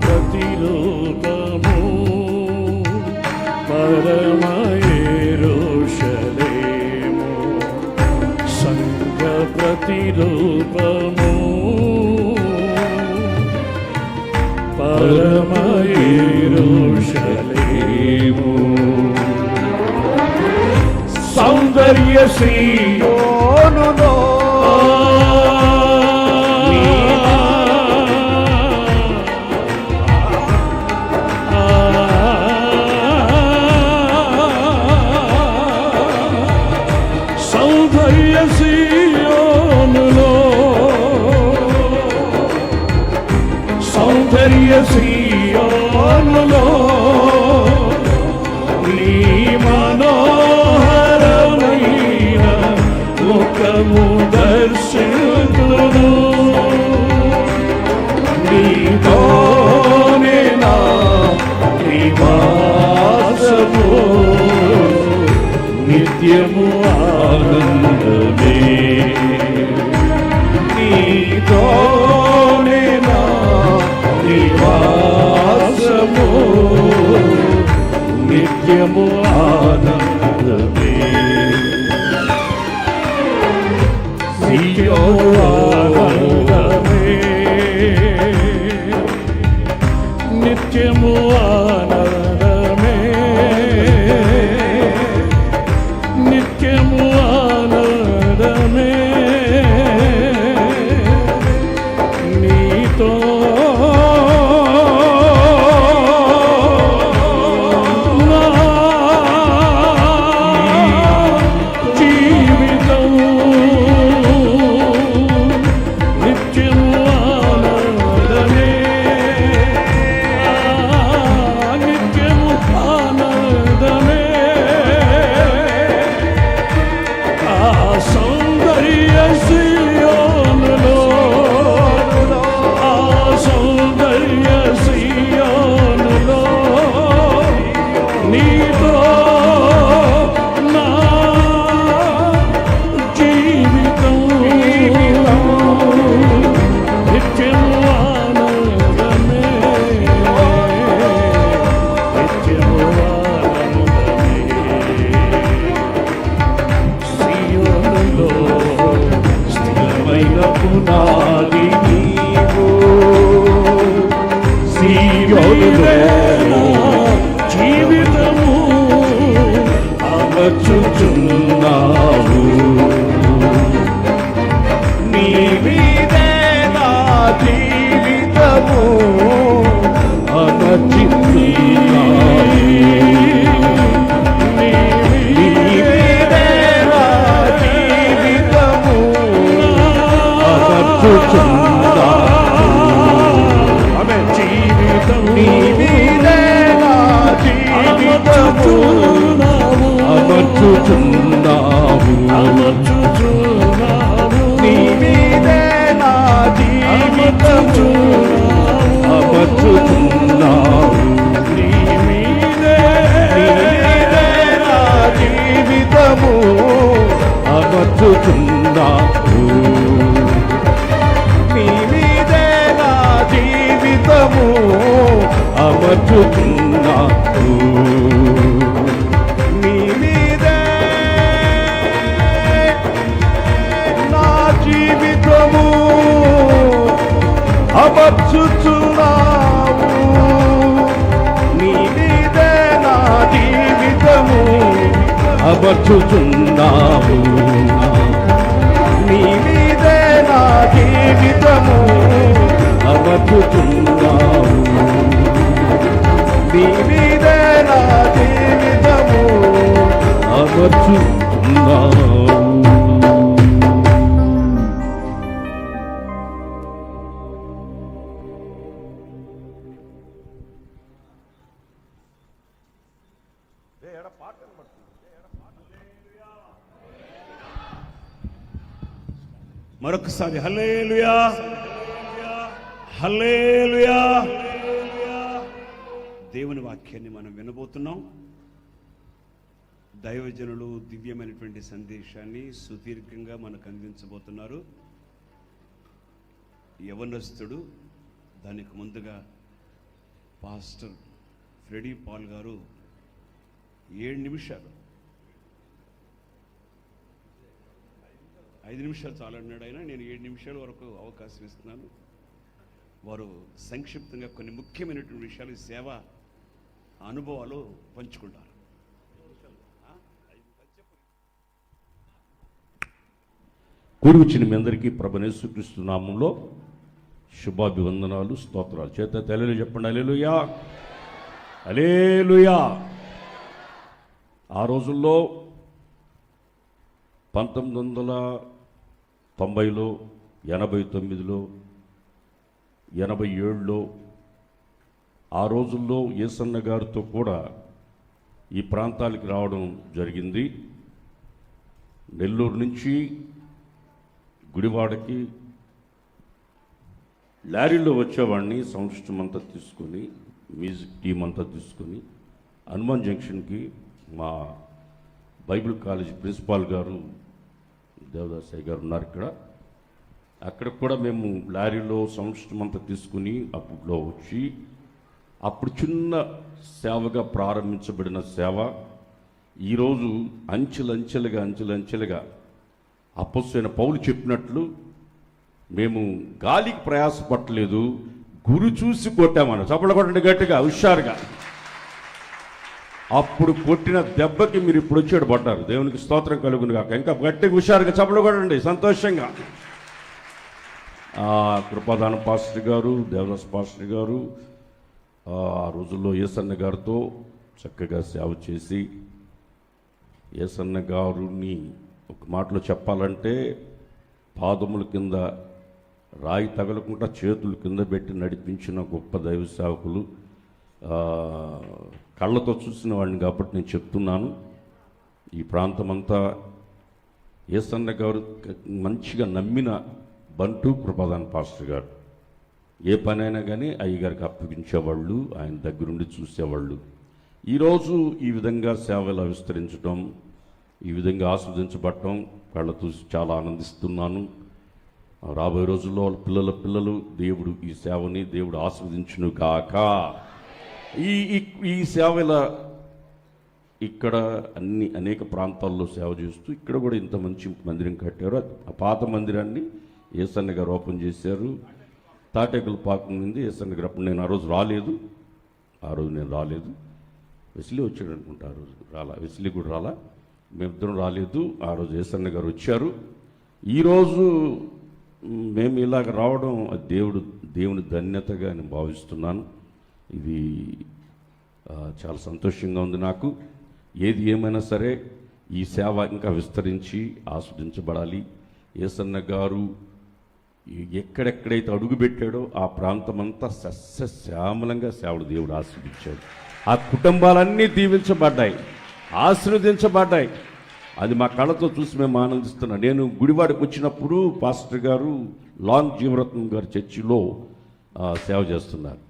ప్రతిరూపము పరమ యెరూషలేము, సంఘ ప్రతిరూపము పరమ యెరూషలేము. సౌందర్య సీయోనులో సీయోనులో నీ మనోహరమైన ముఖము దర్శింతును. నీతోనే నా నివాసము, నిత్యము ఆనందమే. నీతోనే నా నివాసము, నిత్యము ఆనందమే. ఆనందమే, నిత్యము ఆనందమే, నిత్యము ఆనందమే. నీతో జీవితము అమర్చుచున్నావు. నీవిదే నా జీవితము అమర్చుచున్నావు. నీవిదే నా జీవితము అమర్చుచున్నావు. నీవిదే నా జీవితము అమర్చుచున్నావు. నీవిదే నా జీవితము అమర్చుచున్నావు. నీవిదే నా జీవితము అమర్చుచున్నావు. నీవిదే నా జీవితము అమర్చుచున్నావు. నీవిదే నా జీవితము అమర్చుచున్నావు. నీవిదే నా జీవితము అమర్చుచున్నావు. నీవిదే నా జీవితము అమర్చుచున్నావు. నీవిదే నా జీవితము అమర్చుచున్నావు. మరొకసారి హల్లెలూయా, హల్లెలూయా. దేవుని వాక్యాన్ని మనం వినబోతున్నాం. దైవజనులు దివ్యమైనటువంటి సందేశాన్ని సుదీర్ఘంగా మనకు అందించబోతున్నారు. యవనస్తుడు దానికి ముందుగా పాస్టర్ ఫ్రెడీ పాల్ గారు 7 నిమిషాలు 5 నిమిషాలు చాలన్నాడు ఆయన. నేను 7 నిమిషాల వరకు అవకాశం ఇస్తున్నాను. వారు సంక్షిప్తంగా కొన్ని ముఖ్యమైనటువంటి విషయాలు, సేవ అనుభవాలు పంచుకుంటారు. కూడి వచ్చిన మీ అందరికీ ప్రభువైన యేసుక్రీస్తు నామంలో శుభాభివందనాలు, స్తోత్రాలు. చేత హల్లెలూయా చెప్పండి. హల్లెలూయా, హల్లెలూయా. ఆ రోజుల్లో 1990లో, 89లో, 87లో ఆ రోజుల్లో యేసన్న గారితో కూడా ఈ ప్రాంతాలకి రావడం జరిగింది. నెల్లూరు నుంచి గుడివాడకి లారీలో వచ్చేవాడిని. సౌండ్ సిస్టమ్ అంతా తీసుకొని, మ్యూజిక్ టీం అంతా తీసుకొని హనుమాన్ జంక్షన్కి మా బైబిల్ కాలేజ్ ప్రిన్సిపాల్ గారు దేవదాసయ్య గారు ఉన్నారు ఇక్కడ. అక్కడికి కూడా మేము లారీలో సౌండ్ సిస్టమ్ అంతా తీసుకుని అప్పట్లో వచ్చి, అప్పుడు చిన్న సేవగా ప్రారంభించబడిన సేవ ఈరోజు అంచెలంచెలుగా అపొస్తలుడైన పౌలు చెప్పినట్లు మేము గాలికి ప్రయాసపట్టలేదు, గురి చూసి కొట్టామని. చప్పట్లు కొట్టండి గట్టిగా, హుషారుగా. అప్పుడు కొట్టిన దెబ్బకి మీరు ఇప్పుడు వచ్చాడు పడ్డారు. దేవునికి స్తోత్రం కలుగును కాక. ఇంకా గట్టిగా హుషారుగా చప్పట్లు కొట్టండి సంతోషంగా. కృపాదాన పాస్టర్ గారు, దేవదాస్ పాస్టర్ గారు ఆ రోజుల్లో యేసన్న గారితో చక్కగా సేవ చేసి, యేసన్న గారిని ఒక మాటలో చెప్పాలంటే పాదముల కింద రాయి తగలకుండా చేతుల కింద పెట్టి నడిపించిన గొప్ప దైవ సేవకులు. కళ్ళతో చూసిన వాడిని కాబట్టి నేను చెప్తున్నాను. ఈ ప్రాంతమంతా యేసన్న గారు మంచిగా నమ్మిన బంటు కృపాదాన పాస్టర్ గారు. ఏ పనైనా కానీ అయ్యగారికి అప్పగించేవాళ్ళు, ఆయన దగ్గరుండి చూసేవాళ్ళు. ఈరోజు ఈ విధంగా సేవలు విస్తరించడం, ఈ విధంగా ఆస్వాదించబడటం కళ్ళతో చాలా ఆనందిస్తున్నాను. రాబోయే రోజుల్లో పిల్లలు దేవుడు ఈ సేవని దేవుడు ఆస్వాదించును గాక. ఈ సేవల ఇక్కడ అనేక ప్రాంతాల్లో సేవ చేస్తూ ఇక్కడ కూడా ఇంత మంచి మందిరం కట్టారు. ఆ పాత మందిరాన్ని యేసన్న గారు ఓపెన్ చేశారు. తాటేకుల పాకం నుండి యేసన్న గారు. అప్పుడు నేను ఆ రోజు నేను రాలేదు. వెస్లీ వచ్చాడు అనుకుంటా. ఆ రోజు వెస్లీ కూడా రాలా, మేమిద్దరం రాలేదు. ఆ రోజు యేసన్న గారు వచ్చారు. ఈరోజు మేము ఇలాగ రావడం దేవుని ధన్యతగా నేను భావిస్తున్నాను. ఇది చాలా సంతోషంగా ఉంది నాకు. ఏది ఏమైనా సరే ఈ సేవ ఇంకా విస్తరించి ఆస్వాదించబడాలి. యేసన్న గారు ఎక్కడెక్కడైతే అడుగుపెట్టాడో ఆ ప్రాంతమంతా సస్యశ్యామలంగా సేవలు దేవుడు ఆస్వాదించాడు. ఆ కుటుంబాలన్నీ దీవించబడ్డాయి, ఆశీర్వదించబడ్డాయి. అది మా కళ్ళతో చూసి మేము ఆనందిస్తున్నాం. నేను గుడివాడకు వచ్చినప్పుడు పాస్టర్ గారు లాంగ్ జీవరత్నం గారి చర్చిలో సేవ చేస్తున్నారు.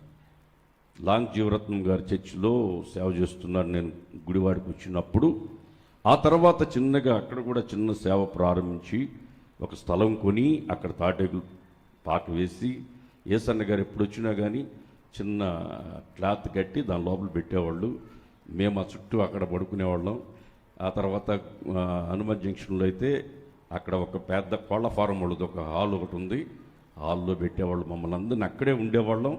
లాంగ్ జీవరత్నం గారి చర్చిలో సేవ చేస్తున్నారు నేను గుడివాడకు వచ్చినప్పుడు. ఆ తర్వాత చిన్నగా అక్కడ కూడా చిన్న సేవ ప్రారంభించి ఒక స్థలం కొని అక్కడ తాటేగులు పాక వేసి, యేసన్న గారు ఎప్పుడు వచ్చినా కానీ చిన్న క్లాత్ కట్టి దాని లోపల పెట్టేవాళ్ళు. మేము ఆ చుట్టూ అక్కడ పడుకునేవాళ్ళం. ఆ తర్వాత హనుమాన్ జంక్షన్లో అయితే అక్కడ ఒక పెద్ద కోళ్ల ఫారం వాళ్ళది ఒక హాల్ ఒకటి ఉంది. హాల్లో పెట్టేవాళ్ళు మమ్మల్ని అందరిని. అక్కడే ఉండేవాళ్ళం.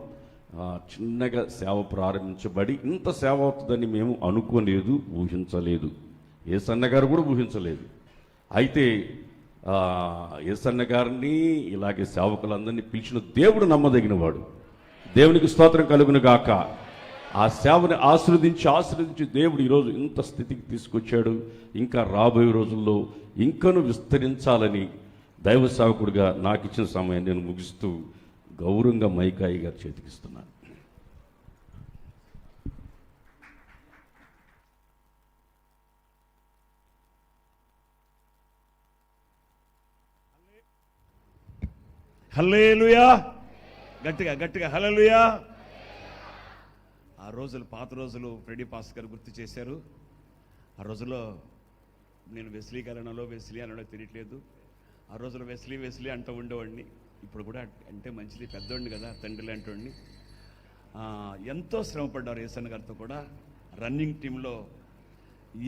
చిన్నగా సేవ ప్రారంభించబడి ఇంత సేవ అవుతుందని మేము అనుకోలేదు, ఊహించలేదు. యేసన్న గారు కూడా ఊహించలేదు. అయితే యేసన్న గారిని ఇలాగే సేవకులందరినీ పిలిచిన దేవుడు నమ్మదగినవాడు. దేవునికి స్తోత్రం కలుగును గాక. ఆ సేవని ఆశీర్వదించి దేవుడు ఈరోజు ఇంత స్థితికి తీసుకొచ్చాడు. ఇంకా రాబోయే రోజుల్లో ఇంకను విస్తరించాలని దైవ సేవకుడిగా నాకు ఇచ్చిన సమయం నేను ముగిస్తూ గౌరవంగా మైకాయి గారి చేతికిస్తున్నాను. హల్లెలూయా, గట్టిగా హల్లెలూయా. ఆ రోజులు, పాత రోజులు ఫ్రెడీ పాస్ గారు గుర్తు చేశారు. ఆ రోజుల్లో నేను వెస్లీ అనలో తెలియట్లేదు. ఆ రోజుల్లో వెస్లీ అంటూ ఉండేవాడిని. ఇప్పుడు కూడా అంటే మంచిది, పెద్దోడిని కదా, తండ్రి లాంటి. ఎంతో శ్రమపడ్డారు ఏసన్ గారితో కూడా. రన్నింగ్ టీంలో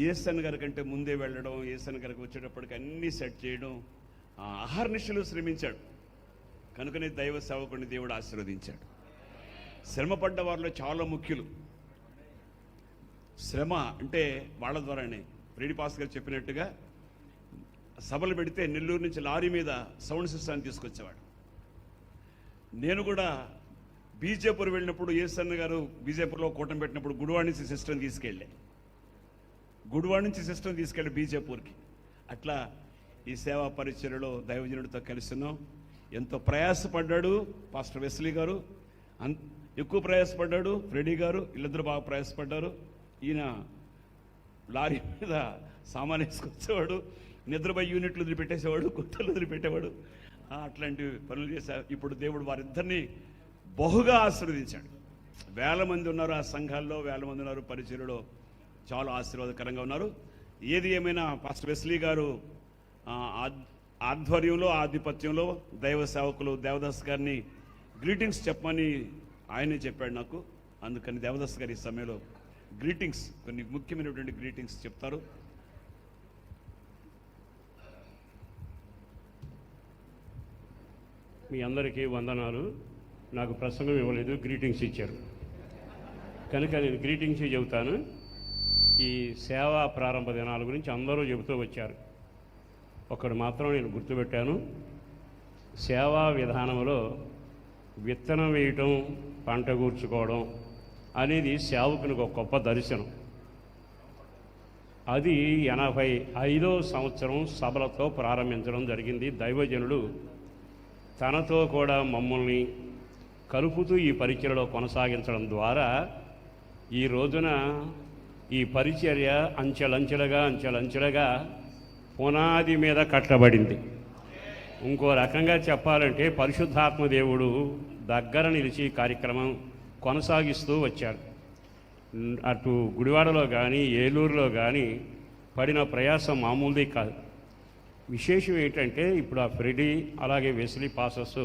ఏసన్ గారి కంటే ముందే వెళ్ళడం, ఏసన్ గారికి వచ్చేటప్పటికి అన్నీ సెట్ చేయడం, అహర్నిశలు శ్రమించాడు. కనుకనే దైవ సేవకుడిని దేవుడు ఆశీర్వదించాడు. శ్రమపడ్డ వారిలో చాలా ముఖ్యులు. శ్రమ అంటే వాళ్ళ ద్వారానే ఫ్రెడీ పాస్ గారు చెప్పినట్టుగా సభలు పెడితే నెల్లూరు నుంచి లారీ మీద సౌండ్ సిస్టాన్ని తీసుకొచ్చేవాడు. నేను కూడా బీజేపూర్ వెళ్ళినప్పుడు ఏసన్న గారు బీజేపూర్లో కూటమి పెట్టినప్పుడు గుడివాడ నుంచి సిస్టమ్ తీసుకెళ్ళి బీజేపూర్కి. అట్లా ఈ సేవా పరిచర్యలో దైవజనుడితో కలిసినాం. ఎంతో ప్రయాసపడ్డాడు పాస్టర్ వెస్లీ గారు, ఎక్కువ ప్రయాసపడ్డాడు ఫ్రెడీ గారు, వీళ్ళిద్దరూ బాగా ప్రయాసపడ్డారు. ఈయన లారీ మీద సామాన్ వేసుకొచ్చేవాడు, నిద్రపోయి యూనిట్లు వదిలిపెట్టేసేవాడు, గుట్టలు వదిలిపెట్టేవాడు. అట్లాంటి పనులు చేశారు. ఇప్పుడు దేవుడు వారిద్దరిని బహుగా ఆశీర్వదించాడు. వేల మంది ఉన్నారు ఆ సంఘాల్లో, వేల మంది ఉన్నారు పరిచర్యలో, చాలా ఆశీర్వాదకరంగా ఉన్నారు. ఏది ఏమైనా పాస్టర్ వెస్లీ గారు ఆధ్వర్యంలో, ఆధిపత్యంలో దైవ సేవకులు దేవదాస్ గారిని గ్రీటింగ్స్ చెప్పమని ఆయనే చెప్పాడు నాకు. అందుకని దేవదాస్ గారి ఈ సమయంలో గ్రీటింగ్స్, కొన్ని ముఖ్యమైనటువంటి గ్రీటింగ్స్ చెప్తారు. మీ అందరికీ వందనాలు. నాకు ప్రసంగం ఇవ్వలేదు, గ్రీటింగ్స్ ఇచ్చారు కనుక నేను గ్రీటింగ్స్ చెబుతాను. ఈ సేవా ప్రారంభ దినాల గురించి అందరూ చెబుతూ వచ్చారు. ఒకడు మాత్రం నేను గుర్తుపెట్టాను. సేవా విధానంలో విత్తనం వేయటం, పంట కూర్చుకోవడం అనేది సేవకునికి ఒక గొప్ప దర్శనం. అది 85వ సంవత్సరం సభలతో ప్రారంభించడం జరిగింది. దైవజనుడు తనతో కూడా మమ్మల్ని కలుపుతూ ఈ పరిచర్యలో కొనసాగించడం ద్వారా ఈ రోజున ఈ పరిచర్య అంచెలంచెలుగా పునాది మీద కట్టబడింది. ఇంకో రకంగా చెప్పాలంటే పరిశుద్ధాత్మ దేవుడు దగ్గర నిలిచి కార్యక్రమం కొనసాగిస్తూ వచ్చాడు. అటు గుడివాడలో కానీ ఏలూరులో కానీ పడిన ప్రయాసం మామూలుది కాదు. విశేషం ఏంటంటే ఇప్పుడు ఆ ఫ్రెడీ అలాగే వెస్లీ పాసెస్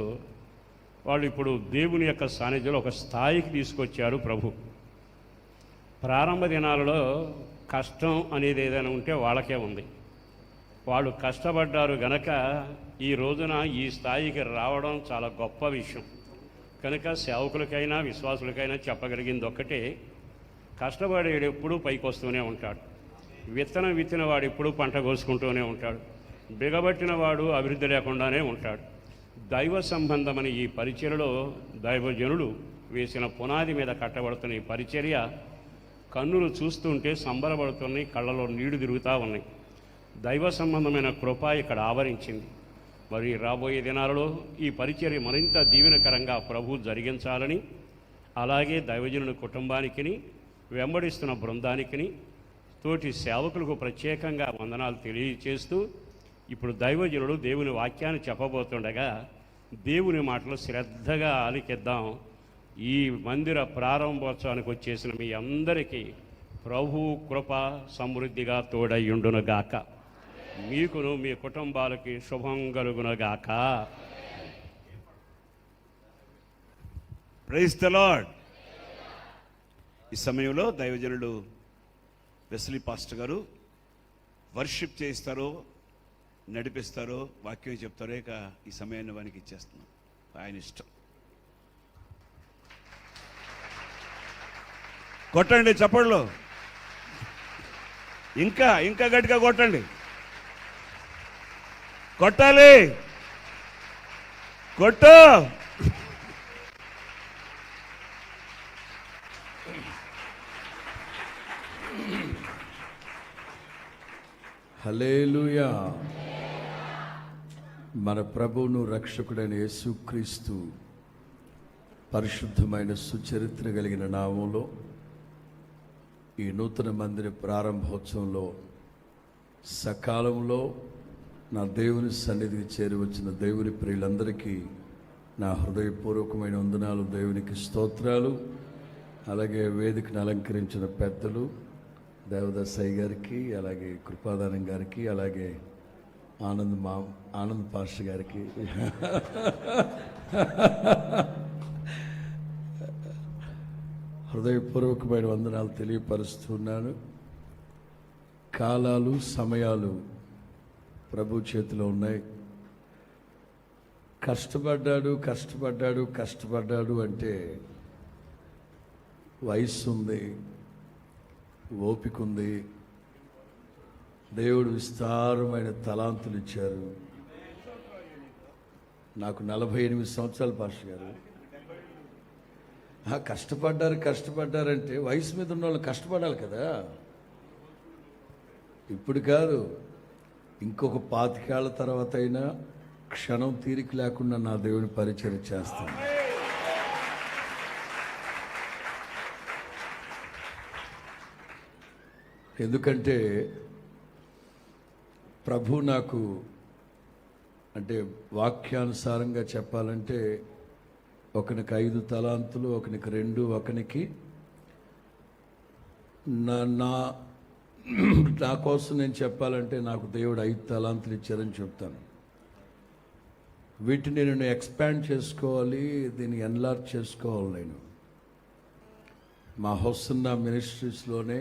వాళ్ళు ఇప్పుడు దేవుని యొక్క సాన్నిధ్యంలో ఒక స్థాయికి తీసుకొచ్చారు ప్రభు. ప్రారంభ దినాలలో కష్టం అనేది ఏదైనా ఉంటే వాళ్ళకే ఉంది. వాళ్ళు కష్టపడ్డారు గనక ఈ రోజున ఈ స్థాయికి రావడం చాలా గొప్ప విషయం. కనుక సేవకులకైనా విశ్వాసులకైనా చెప్పగలిగింది ఒక్కటే, కష్టపడేడు ఎప్పుడూ పైకి వస్తూనే ఉంటాడు. విత్తనం విత్తిన వాడు ఎప్పుడూ పంట కోసుకుంటూనే ఉంటాడు. బిగబట్టిన వాడు అభివృద్ధి లేకుండానే ఉంటాడు. దైవ సంబంధమని ఈ పరిచర్యలో దైవజనులు వేసిన పునాది మీద కట్టబడుతున్న ఈ పరిచర్య కన్నులు చూస్తుంటే సంబరపడుతున్నాయి, కళ్ళలో నీళ్లు తిరుగుతూ ఉన్నాయి. దైవ సంబంధమైన కృప ఇక్కడ ఆవరించింది. మరి రాబోయే దినాలలో ఈ పరిచర్య మరింత దీవెనకరంగా ప్రభు జరిగించాలని, అలాగే దైవజనుని కుటుంబానికి, వెంబడిస్తున్న బృందానికి, తోటి సేవకులకు ప్రత్యేకంగా వందనాలు తెలియచేస్తూ ఇప్పుడు దైవజనుడు దేవుని వాక్యాన్ని చెప్పబోతుండగా దేవుని మాటలు శ్రద్ధగా ఆలికిద్దాం. ఈ మందిర ప్రారంభోత్సవానికి వచ్చేసిన మీ అందరికీ ప్రభు కృప సమృద్ధిగా తోడయ్యుండునుగాక. మీకును మీ కుటుంబాలకి శుభం కలుగునుగాక. Praise the Lord. ఈ సమయంలో దైవజనుడు వెస్లీ పాస్టర్ గారు వర్షిప్ చేయిస్తారో, నడిపిస్తారో, వాక్యం చెప్తారో ఇక ఈ సమయాన్ని వానికి ఇచ్చేస్తున్నాం. ఆయన ఇష్టం. కొట్టండి చప్పట్లో, ఇంకా ఇంకా గట్టిగా కొట్టండి. కొట్టాలి, కొట్టు. హల్లెలూయా. మన ప్రభువును రక్షకుడైన యేసుక్రీస్తు పరిశుద్ధమైన సుచరిత్ర కలిగిన నామంలో ఈ నూతన మందిర ప్రారంభోత్సవంలో సకాలంలో నా దేవుని సన్నిధికి చేరి వచ్చిన దేవుని ప్రియులందరికీ నా హృదయపూర్వకమైన వందనాలు, దేవునికి స్తోత్రాలు. అలాగే వేదికను అలంకరించిన పెద్దలు దేవదాసయ్య గారికి, అలాగే కృపాదానం గారికి, అలాగే ఆనంద్ పాస్టర్ గారికి, హృదయపూర్వకమైన వందనాలు తెలియపరుస్తున్నాను. కాలాలు సమయాలు ప్రభు చేతిలో ఉన్నాయి. కష్టపడ్డాడు అంటే వయస్సు ఉంది, ఓపిక ఉంది, దేవుడు విస్తారమైన తలాంతులు ఇచ్చారు. నాకు 48 సంవత్సరాలు పాస్టర్ గారు. కష్టపడ్డారంటే వయసు మీద ఉన్న వాళ్ళు కష్టపడాలి కదా. ఇప్పుడు కాదు, ఇంకొక 25 ఏళ్ల తర్వాత అయినా క్షణం తీరిక లేకుండా నా దేవుని పరిచయం చేస్తాను. ఎందుకంటే ప్రభు నాకు, అంటే వాక్యానుసారంగా చెప్పాలంటే, ఒకనికి 5 తలాంతులు, ఒకనికి 2, ఒకనికి నా కోసం నేను చెప్పాలంటే నాకు దేవుడు 5 తలాంతులు ఇచ్చారని చెప్తాను. వీటిని నేను ఎక్స్పాండ్ చేసుకోవాలి, దీన్ని ఎన్లార్జ్ చేసుకోవాలి. నేను మా హొసన్నా మినిస్ట్రీస్లోనే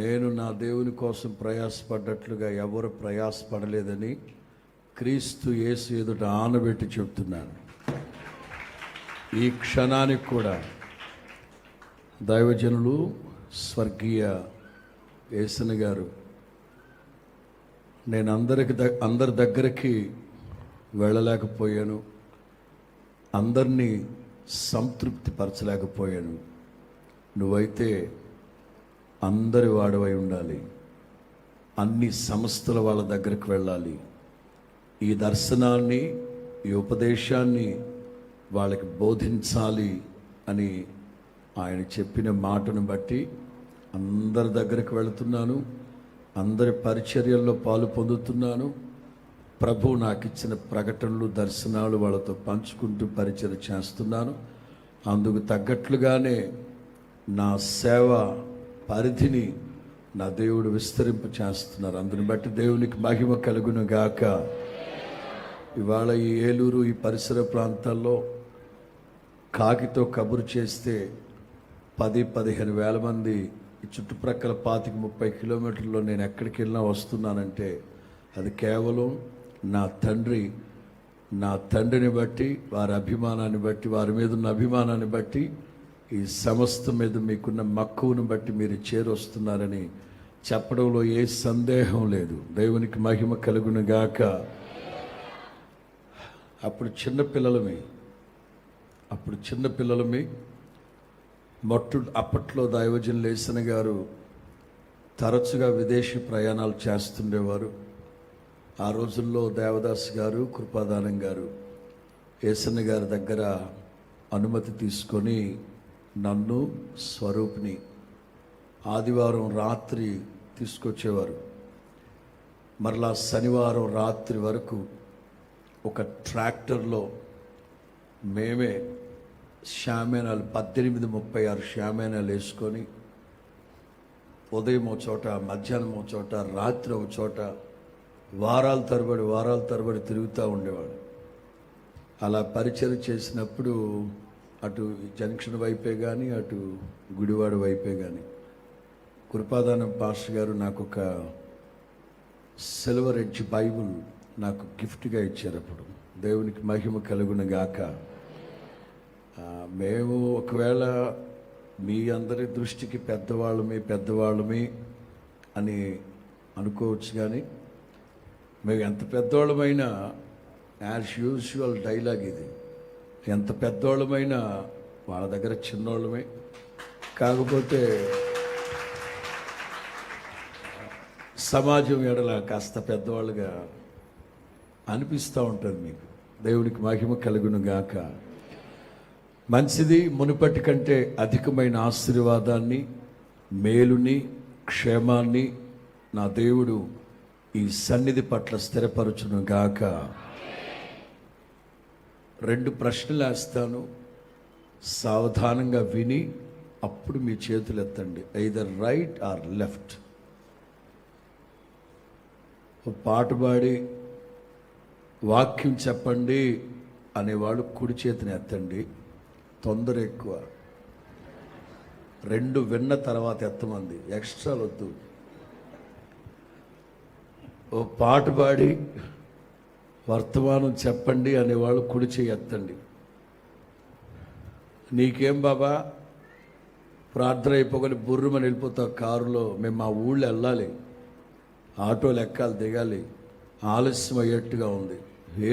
నేను నా దేవుని కోసం ప్రయాసపడ్డట్లుగా ఎవరు ప్రయాసపడలేదని క్రీస్తు యేసు ఎదుట ఆనబెట్టి చెప్తున్నాను. ఈ క్షణానికి కూడా దైవజనులు స్వర్గీయ యేసన్న గారు, నేను అందరి దగ్గరికి వెళ్ళలేకపోయాను, అందరినీ సంతృప్తి పరచలేకపోయాను. నువ్వైతే అందరి వాడవై ఉండాలి, అన్ని సంస్థల వాళ్ళ దగ్గరికి వెళ్ళాలి, ఈ దర్శనాన్ని, ఈ ఉపదేశాన్ని వాళ్ళకి బోధించాలి అని ఆయన చెప్పిన మాటను బట్టి అందరి దగ్గరికి వెళుతున్నాను, అందరి పరిచర్యల్లో పాలు పొందుతున్నాను. ప్రభు నాకు ఇచ్చిన ప్రకటనలు, దర్శనాలు వాళ్ళతో పంచుకుంటూ పరిచర్య చేస్తున్నాను. అందుకు తగ్గట్లుగానే నా సేవ పరిధిని నా దేవుడు విస్తరింప చేస్తున్నారు. అందుని బట్టి దేవునికి మహిమ కలుగును గాక. ఇవాళ ఈ ఏలూరు, ఈ పరిసర ప్రాంతాల్లో కాకితో కబురు చేస్తే 10-15 వేల మంది, ఈ చుట్టుప్రక్కల 25-30 కిలోమీటర్లో నేను ఎక్కడికి వెళ్ళినా వస్తున్నానంటే అది కేవలం నా తండ్రిని బట్టి, వారి అభిమానాన్ని బట్టి, వారి మీద ఉన్న అభిమానాన్ని బట్టి, ఈ సమస్త మీద మీకున్న మక్కువను బట్టి మీరు చేరొస్తున్నారని చెప్పడంలో ఏ సందేహం లేదు. దేవునికి మహిమ కలుగును గాక. అప్పుడు చిన్నపిల్లలమే అప్పట్లో దైవజనులు యేసన్న గారు తరచుగా విదేశీ ప్రయాణాలు చేస్తుండేవారు. ఆ రోజుల్లో దేవదాస్ గారు, కృపాదానం గారు యేసన్న గారి దగ్గర అనుమతి తీసుకొని నన్ను, స్వరూప్ని ఆదివారం రాత్రి తీసుకొచ్చేవారు. మరలా శనివారం రాత్రి వరకు ఒక ట్రాక్టర్లో మేమే షామేనాలు 18-36 షామేనాలు వేసుకొని ఉదయం ఒక చోట, మధ్యాహ్నం ఒక చోట, రాత్రి ఒక చోట వారాల తరబడి తిరుగుతూ ఉండేవాడు. అలా పరిచయం చేసినప్పుడు అటు జంక్షన్ వైపే కానీ, అటు గుడివాడ వైపే కానీ కృపాదానం పాస్టర్ గారు నాకు ఒక సిల్వర్ ఎడ్జ్ బైబుల్ నాకు గిఫ్ట్గా ఇచ్చారు. అప్పుడు దేవునికి మహిమ కలుగును గాక. మేము ఒకవేళ మీ అందరి దృష్టికి పెద్దవాళ్ళమే అని అనుకోవచ్చు, కానీ మేము ఎంత పెద్దవాళ్ళమైనా, యాజ్ యూజువల్ డైలాగ్ ఇది, ఎంత పెద్దవాళ్ళమైనా వాళ్ళ దగ్గర చిన్నోళ్ళమే. కాకపోతే సమాజం ఎడల కాస్త పెద్దవాళ్ళుగా అనిపిస్తూ ఉంటుంది మీకు. దేవునికి మహిమ కలుగును గాక. మంచిది, మునుపటి కంటే అధికమైన ఆశీర్వాదాన్ని, మేలుని, క్షేమాన్ని నా దేవుడు ఈ సన్నిధి పట్ల స్థిరపరచును గాక. 2 ప్రశ్నలు వేస్తాను, సావధానంగా విని అప్పుడు మీ చేతులు ఎత్తండి. Either right are left. పాట పాడి వాక్యం చెప్పండి అనేవాళ్ళు కుడి చేతిని ఎత్తండి. తొందర ఎక్కువ. 2 విన్న తర్వాత ఎత్తమంది, ఎక్స్ట్రాలు వద్దు. ఓ పాట పాడి వర్తమానం చెప్పండి అనేవాళ్ళు కుడి చేయి ఎత్తండి. నీకేం బాబా ప్రార్థన అయిపోగలి బుర్రమని వెళ్ళిపోతావు కారులో, మేము మా ఊళ్ళో వెళ్ళాలి, ఆటోలు ఎక్కాలి దిగాలి, ఆలస్యం అయ్యేట్టుగా ఉంది,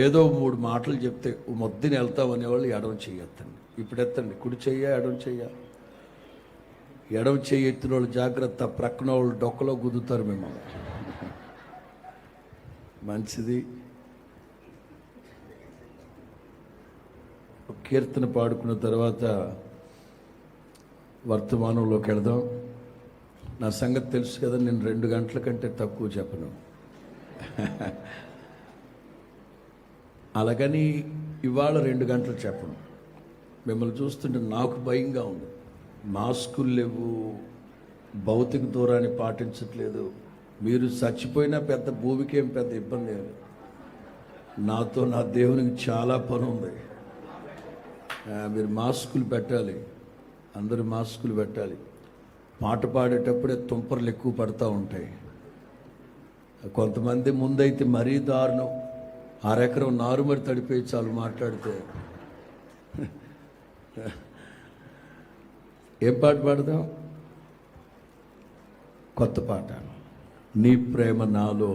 ఏదో 3 మాటలు చెప్తే మొద్దుని వెళ్తాం అనేవాళ్ళు ఎడమ చెయ్యి ఎత్తండి. ఇప్పుడు ఎత్తండి, కుడి చెయ్య ఎడమ చెయ్య. ఎడమ చెయ్యి ఎత్తిన వాళ్ళు జాగ్రత్త, ప్రక్కన వాళ్ళు డొక్కలో గుద్దుతారు మిమ్మల్ని. మంచిది. కీర్తన పాడుకున్న తర్వాత వర్తమానంలోకి వెళదాం. నా సంగతి తెలుసు కదా, నేను 2 గంటల కంటే తక్కువ చెప్పను. అలాగని ఇవాళ 2 గంటలు చెప్పను. మిమ్మల్ని చూస్తుంటే నాకు భయంగా ఉంది. మాస్కులు లేవు, భౌతిక దూరాన్ని పాటించట్లేదు. మీరు చచ్చిపోయినా పెద్ద భూమికి ఏం పెద్ద ఇబ్బంది లేదు. నాతో నా దేవునికి చాలా పని ఉంది. మీరు మాస్కులు పెట్టాలి, అందరూ మాస్కులు పెట్టాలి. పాట పాడేటప్పుడే తుంపర్లు ఎక్కువ పడుతూ ఉంటాయి. కొంతమంది ముందైతే మరీ దారుణం, 1/2 ఎకరం నారుమడి తడిపోయి చాలు మాట్లాడితే. ఏం పాట పాడదాం? కొత్త పాట. నీ ప్రేమ నాలో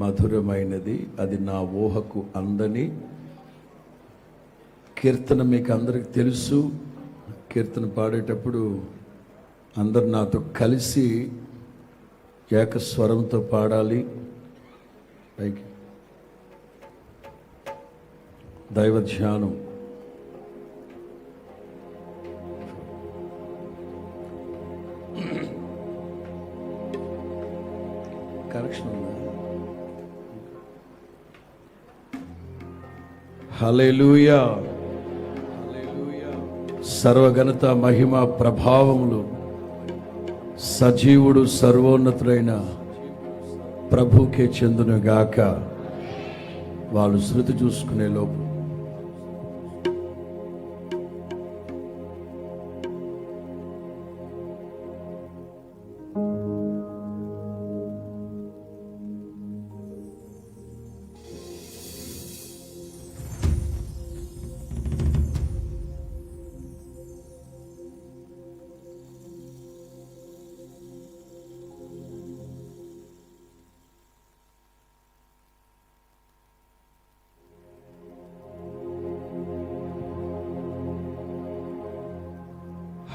మధురమైనది, అది నా ఊహకు అందని. కీర్తన మీకు అందరికి తెలుసు. కీర్తన పాడేటప్పుడు అందరు నాతో కలిసి ఏకస్వరంతో పాడాలి. పైకి దైవ ధ్యానం. కరెక్షన్ ఉందా? హల్లెలూయా. సర్వఘనత మహిమ ప్రభావములు సజీవుడు సర్వోన్నతుడైన ప్రభుకే చెందునుగాక. వాళ్ళు శృతి చూసుకునే లోపు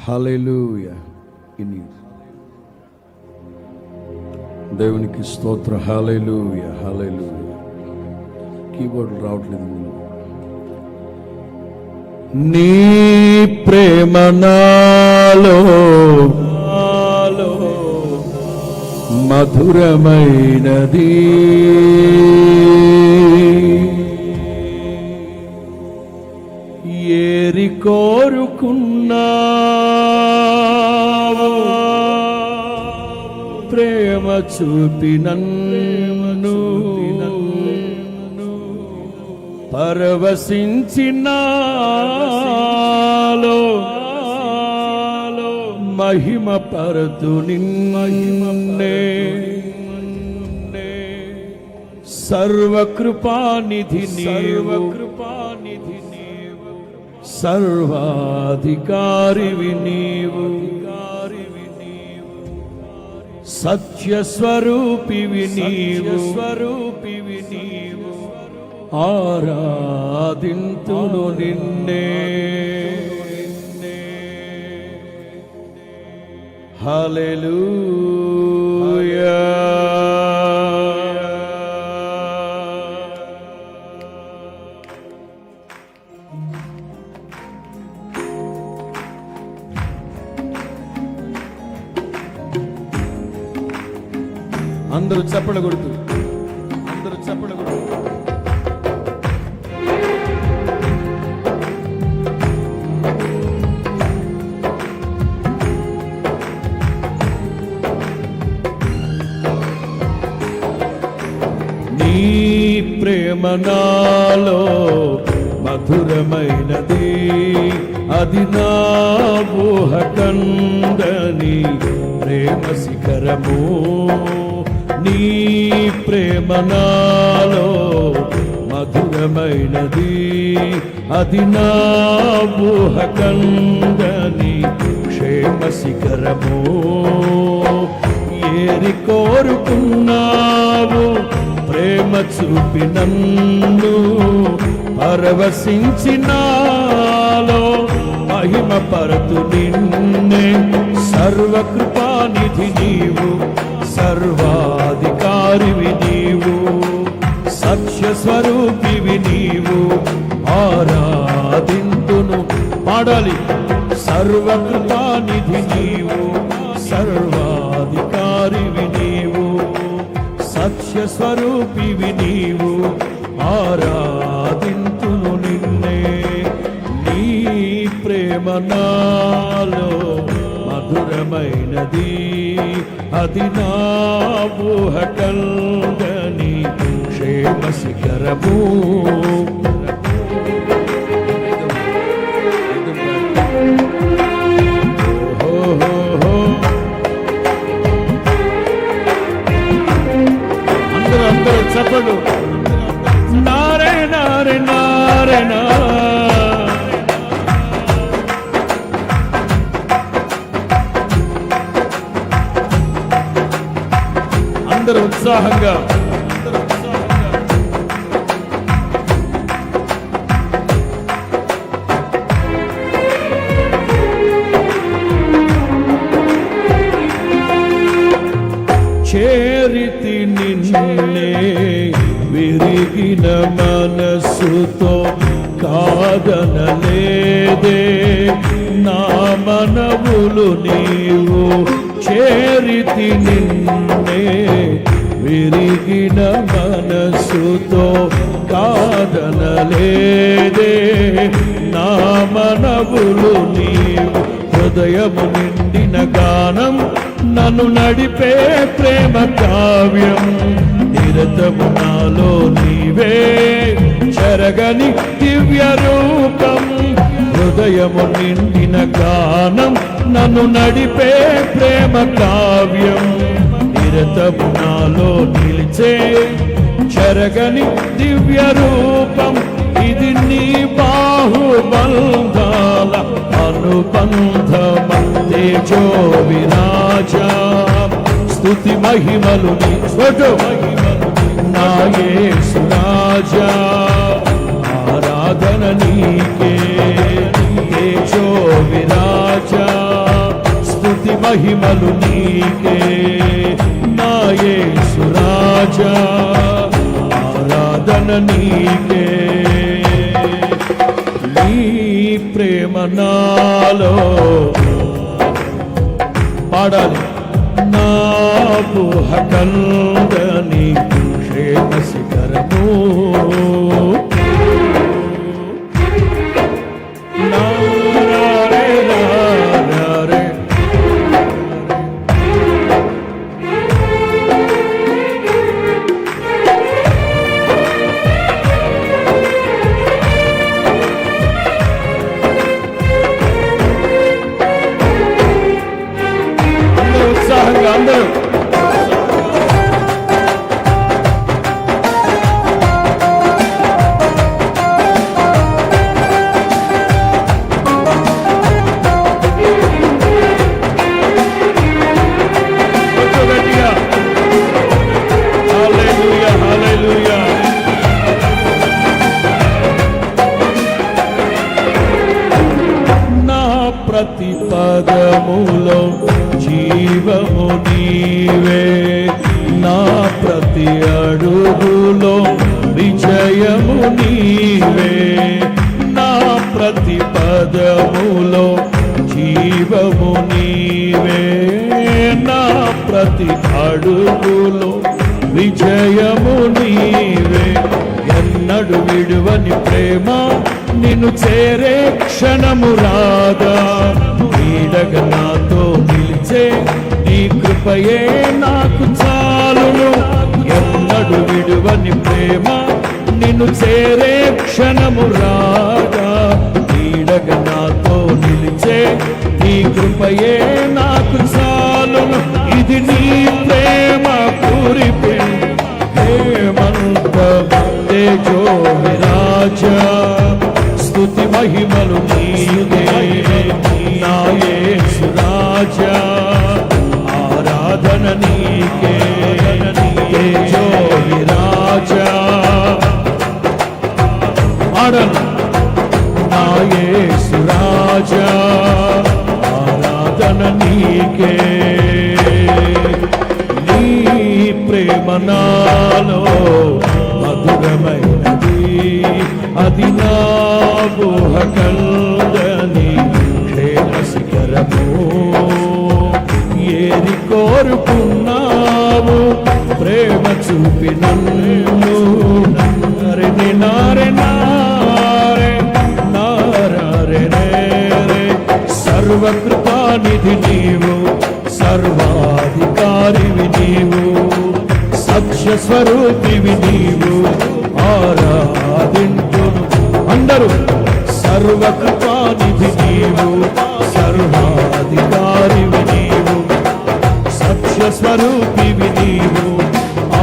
హల్లెలూయా. దేవునికి స్తోత్ర. హల్లెలూయా, హల్లెలూయా. కీబోర్డ్ రావట్లేదు. నీ ప్రేమ నాలో మధురమైనది, ఏరి కోరుకున్నా ప్రేమ చూపి నన్ను పరవశించినాలో మహిమ పరతు నిన్నే. సర్వకృపానిధి నీవు, సర్వాధికారివి నీవు, సత్యస్వరూపివి నీవు, ఆరాధింతును నిన్నే. హల్లెలూయా. అందరూ చప్పట్లు కొడుతూ, అందరూ చప్పట్లు కొడుతూ. నీ ప్రేమ నాలో మధురమైనది, అది నా ఊహకందని. ప్రేమ శిఖరము. నీ ప్రేమ నాలో మధురమైనది, అది నా ఊహ కందని క్షేమ శిఖరము. ఏరి కోరుకున్నావు ప్రేమ చూపి నన్ను, పరవశించినాలో మహిమ పరతు నిన్నే. సర్వకృపానిధి నీవు, సర్వాధికారివి నీవు, సత్య స్వరూపివి నీవు, ఆరాధింతును. పాడాలి. సర్వకృపానిధి నీవు, సర్వాధికారివి నీవు, సత్య స్వరూపివి నీవు, ఆరాధింతును నిన్నే. నీ ప్రేమ నాలో మధురమైనది, అది నా ఊహ కందని క్షేమ శిఖరము. అందరూ చెప్పడు. నారే నారే నారే నా. అందరూ ఉత్సాహంగా. చేరితి నిన్నే విరిగిన మనసుతో, కాదనలేదే నా మనవులు నీవు. చేరితి నిన్నే విరిగిన మనసుతో, కాదనలేదే నా మనవులు నీవు. హృదయము నిండిన గానం నన్ను నడిపే ప్రేమ కావ్యం. నిరతము నాలో నీవే చెరగని దివ్య రూపం. హృదయము నిండిన గానం నన్ను నడిపే ప్రేమ కావ్యం. నిరతము నాలో నిలిచే చెరగని దివ్య రూపం. ఇది నీ బాహుబంధాల అనుబంధమ. తేజో విరాజా స్తుతి మహిమలు నీ స్వటో నా యేసు రాజా. ఆరాధన నీకే. తేజో విరాజా స్తుతి మహిమలు నీకే. నా యేసు రాజా, ఆరాధన నీకే. నీ ప్రేమ నాలో పాడాలి. నా ఊహ కందని క్షేమ శిఖరము. నారే నారే. ఉత్సాహంగా అందరూ. హల్లెలూయా, హల్లెలూయా. నా ప్రతి పదములో జీవము నీవే. నా ప్రతి అడుగులో విజయము నీవే. నా ప్రతి పదములో జీవము నీవే. నా ప్రతి అడుగులో విజయము నీవే. ఎన్నడు విడువని ప్రేమ నిన్ను చేరే క్షణము రాదా. నీడగా నాతో నిలిచే నీ కృపయే నాకు చాలును. ఎన్నడు విడువని ప్రేమ నిన్ను చేరే క్షణము రాదా. నీడగా నాతో నిలిచే నీ కృపయే నాకు చాలును, ఇది నీ ప్రేమ పూరిపే హేమంత తేజో విరాజ, స్తుతి మహిమలు నీకే నా యేసు రాజా, ఆరాధన నీకే తేజో విరాజా. ఆడను నా యేసు రాజా, ఆరాధన నీకే. నీ ప్రేమ నాలో మధురమైనది, అది నా ఊహ కందని క్షేమ శిఖరము. ఏరి కోరుకున్నావు ప్రేమ చూపి నన్ను, నరే నారే నారే నారే రే. సర్వకృపానిధి నీవు, సర్వాధికారివి నీవు, సత్య స్వరూపివి నీవు, ఆరాధింతును అందరూ. సర్వకృపానిధి నీవు, సర్వాధికారివి నీవు, సత్య స్వరూపివి నీవు,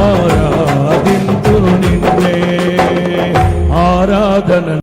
ఆరాధింతును నిన్నే. ఆరాధన